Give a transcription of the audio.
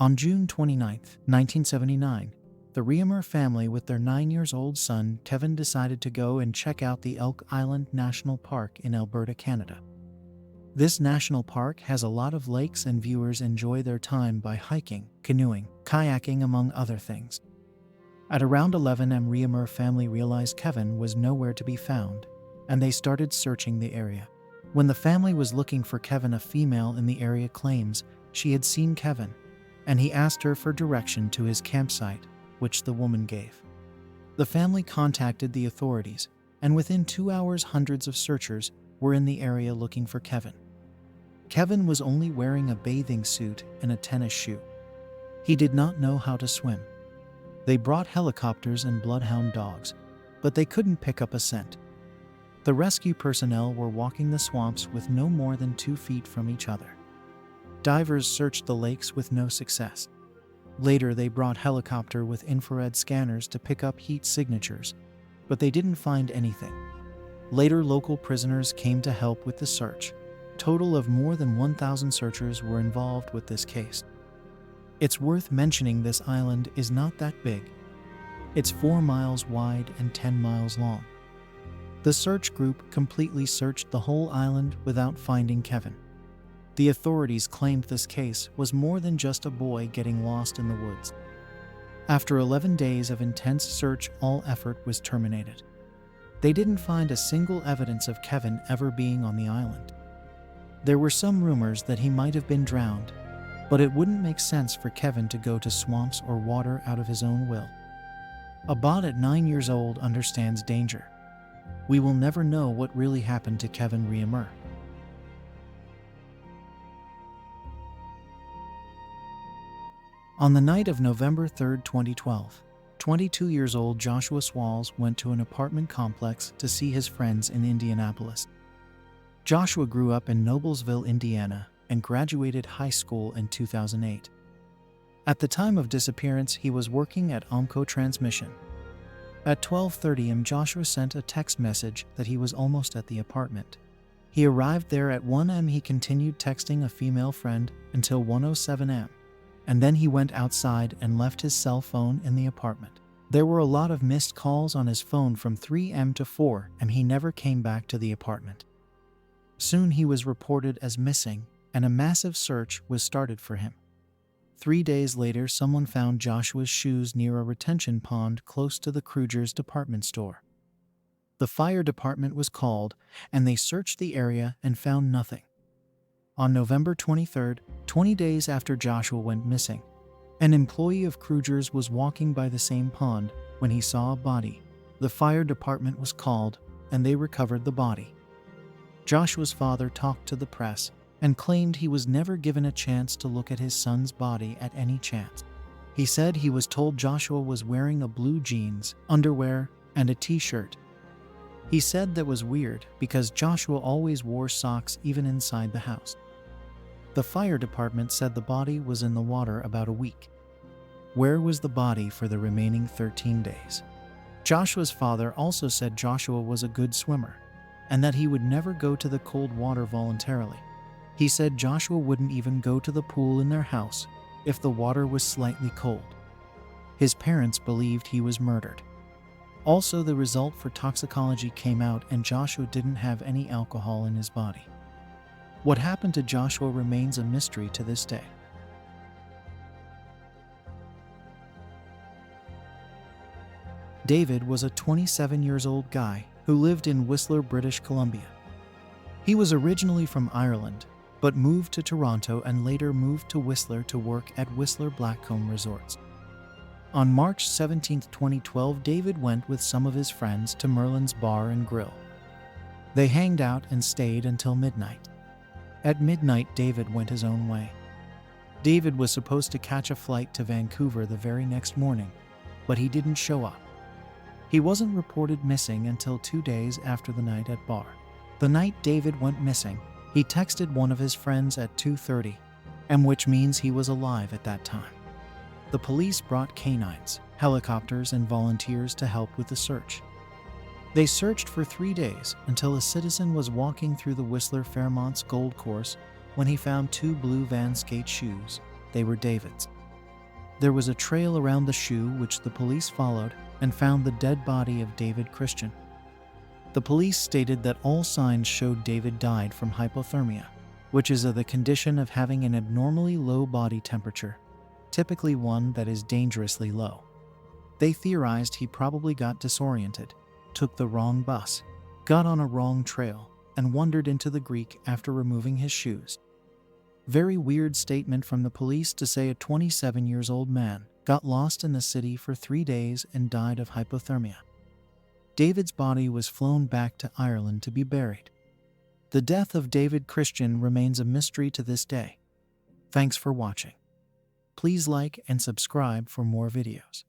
On June 29, 1979, the Trueemysteries family with their 9-year-old son Kevin decided to go and check out the Elk Island National Park in Alberta, Canada. This national park has a lot of lakes and viewers enjoy their time by hiking, canoeing, kayaking, among other things. At around 11 am, Trueemysteries family realized Kevin was nowhere to be found, and they started searching the area. When the family was looking for Kevin, a female in the area claims she had seen Kevin, and he asked her for direction to his campsite, which the woman gave. The family contacted the authorities, and within 2 hours hundreds of searchers were in the area looking for Kevin. Kevin was only wearing a bathing suit and a tennis shoe. He did not know how to swim. They brought helicopters and bloodhound dogs, but they couldn't pick up a scent. The rescue personnel were walking the swamps with no more than 2 feet from each other. Divers searched the lakes with no success. Later, they brought helicopter with infrared scanners to pick up heat signatures, but they didn't find anything. Later, local prisoners came to help with the search. Total of more than 1,000 searchers were involved with this case. It's worth mentioning this island is not that big. It's 4 miles wide and 10 miles long. The search group completely searched the whole island without finding Kevin. The authorities claimed this case was more than just a boy getting lost in the woods. After 11 days of intense search, all effort was terminated. They didn't find a single evidence of Kevin ever being on the island. There were some rumors that he might have been drowned, but it wouldn't make sense for Kevin to go to swamps or water out of his own will. A bot at 9 years old understands danger. We will never know what really happened to Kevin Trueemysteries. On the night of November 3, 2012, 22-year-old Joshua Swalls went to an apartment complex to see his friends in Indianapolis. Joshua grew up in Noblesville, Indiana, and graduated high school in 2008. At the time of disappearance, he was working at Omco Transmission. At 12:30 am, Joshua sent a text message that he was almost at the apartment. He arrived there at 1 am. He continued texting a female friend until 1:07 am, and then he went outside and left his cell phone in the apartment. There were a lot of missed calls on his phone from 3 am to 4 am. He never came back to the apartment. Soon he was reported as missing, and a massive search was started for him. 3 days later, someone found Joshua's shoes near a retention pond close to the Kruger's department store. The fire department was called, and they searched the area and found nothing. On November 23, 20 days after Joshua went missing, an employee of Kruger's was walking by the same pond when he saw a body. The fire department was called, and they recovered the body. Joshua's father talked to the press and claimed he was never given a chance to look at his son's body at any chance. He said he was told Joshua was wearing a blue jeans, underwear, and a t-shirt. He said that was weird because Joshua always wore socks even inside the house. The fire department said the body was in the water about a week. Where was the body for the remaining 13 days? Joshua's father also said Joshua was a good swimmer and that he would never go to the cold water voluntarily. He said Joshua wouldn't even go to the pool in their house if the water was slightly cold. His parents believed he was murdered. Also, the result for toxicology came out and Joshua didn't have any alcohol in his body. What happened to Joshua remains a mystery to this day. David was a 27-year-old guy who lived in Whistler, British Columbia. He was originally from Ireland, but moved to Toronto and later moved to Whistler to work at Whistler Blackcomb Resorts. On March 17, 2012, David went with some of his friends to Merlin's Bar and Grill. They hanged out and stayed until midnight. At midnight, David went his own way. David was supposed to catch a flight to Vancouver the very next morning, but he didn't show up. He wasn't reported missing until 2 days after the night at bar. The night David went missing, he texted one of his friends at 2:30 am, which means he was alive at that time. The police brought canines, helicopters, and volunteers to help with the search. They searched for 3 days until a citizen was walking through the Whistler Fairmont's Gold Course when he found 2 blue Van skate shoes. They were David's. There was a trail around the shoe which the police followed and found the dead body of David Christian. The police stated that all signs showed David died from hypothermia, which is the condition of having an abnormally low body temperature, typically one that is dangerously low. They theorized he probably got disoriented, took the wrong bus, got on a wrong trail, and wandered into the Greek after removing his shoes. Very weird statement from the police to say a 27-year-old man got lost in the city for 3 days and died of hypothermia. David's body was flown back to Ireland to be buried. The death of David Christian remains a mystery to this day. Thanks for watching. Please like and subscribe for more videos.